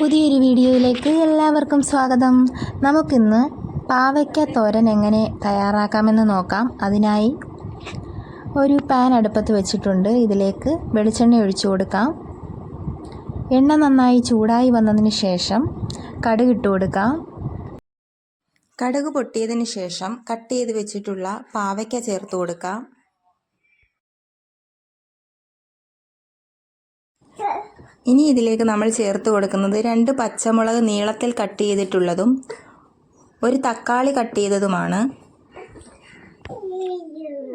പുതിയൊരു വീഡിയോയിലേക്ക് എല്ലാവർക്കും സ്വാഗതം. നമുക്കിന്ന് പാവയ്ക്ക തോരൻ എങ്ങനെ തയ്യാറാക്കാമെന്ന് നോക്കാം. അതിനായി ഒരു പാൻ അടുപ്പത്ത് വെച്ചിട്ടുണ്ട്. ഇതിലേക്ക് വെളിച്ചെണ്ണ ഒഴിച്ചു കൊടുക്കാം. എണ്ണ നന്നായി ചൂടായി വന്നതിന് ശേഷം കടുക് ഇട്ട് കൊടുക്കാം. കടുക് പൊട്ടിയതിന് ശേഷം കട്ട് ചെയ്ത് വെച്ചിട്ടുള്ള പാവയ്ക്ക ചേർത്ത് കൊടുക്കാം. ഇനി ഇതിലേക്ക് നമ്മൾ ചേർത്ത് കൊടുക്കുന്നത് 2 പച്ചമുളക് നീളത്തിൽ കട്ട് ചെയ്തിട്ടുള്ളതും ഒരു തക്കാളി കട്ട് ചെയ്തതുമാണ്.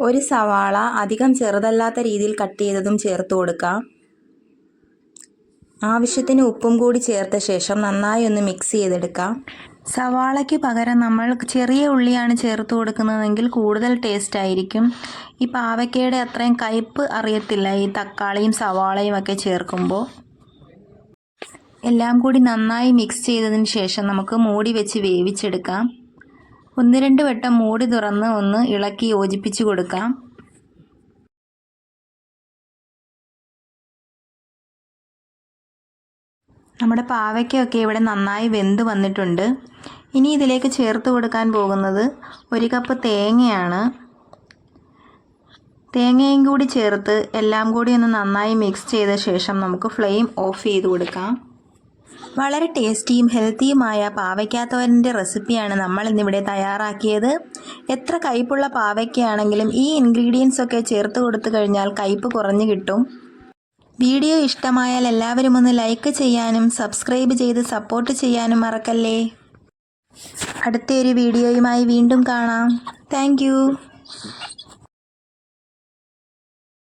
ഒരു സവാള അധികം ചെറുതല്ലാത്ത രീതിയിൽ കട്ട് ചെയ്തതും ചേർത്ത് കൊടുക്കാം. ആവശ്യത്തിന് ഉപ്പും കൂടി ചേർത്ത ശേഷം നന്നായി ഒന്ന് മിക്സ് ചെയ്തെടുക്കാം. സവാളയ്ക്ക് പകരം നമ്മൾ ചെറിയ ഉള്ളിയാണ് ചേർത്ത് കൊടുക്കുന്നതെങ്കിൽ കൂടുതൽ ടേസ്റ്റ് ആയിരിക്കും. ഈ പാവയ്ക്കയുടെ അത്രയും കയ്പ്പ് അറിയത്തില്ല ഈ തക്കാളിയും സവാളയും ഒക്കെ ചേർക്കുമ്പോൾ. എല്ലാം കൂടി നന്നായി മിക്സ് ചെയ്തതിന് ശേഷം നമുക്ക് മൂടി വെച്ച് വേവിച്ചെടുക്കാം. 1-2 വട്ടം മൂടി തുറന്ന് ഒന്ന് ഇളക്കി യോജിപ്പിച്ച് കൊടുക്കാം. നമ്മുടെ പാവയ്ക്കൊക്കെ ഇവിടെ നന്നായി വെന്ത് വന്നിട്ടുണ്ട്. ഇനി ഇതിലേക്ക് ചേർത്ത് കൊടുക്കാൻ പോകുന്നത് 1 കപ്പ് തേങ്ങയാണ്. തേങ്ങയും കൂടി ചേർത്ത് എല്ലാം കൂടി ഒന്ന് നന്നായി മിക്സ് ചെയ്ത ശേഷം നമുക്ക് ഫ്ലെയിം ഓഫ് ചെയ്ത് കൊടുക്കാം. വളരെ ടേസ്റ്റിയും ഹെൽത്തിയുമായ പാവയ്ക്ക തോരൻ്റെ റെസിപ്പിയാണ് നമ്മൾ ഇന്നിവിടെ തയ്യാറാക്കിയത്. എത്ര കയ്പുള്ള പാവയ്ക്കയാണെങ്കിലും ഈ ഇൻഗ്രീഡിയൻസ് ഒക്കെ ചേർത്ത് കൊടുത്തു കഴിഞ്ഞാൽ കയ്പ് കുറഞ്ഞു കിട്ടും. വീഡിയോ ഇഷ്ടമായാൽ എല്ലാവരും ഒന്ന് ലൈക്ക് ചെയ്യാനും സബ്സ്ക്രൈബ് ചെയ്ത് സപ്പോർട്ട് ചെയ്യാനും മറക്കല്ലേ. അടുത്തൊരു വീഡിയോയുമായി വീണ്ടും കാണാം. താങ്ക്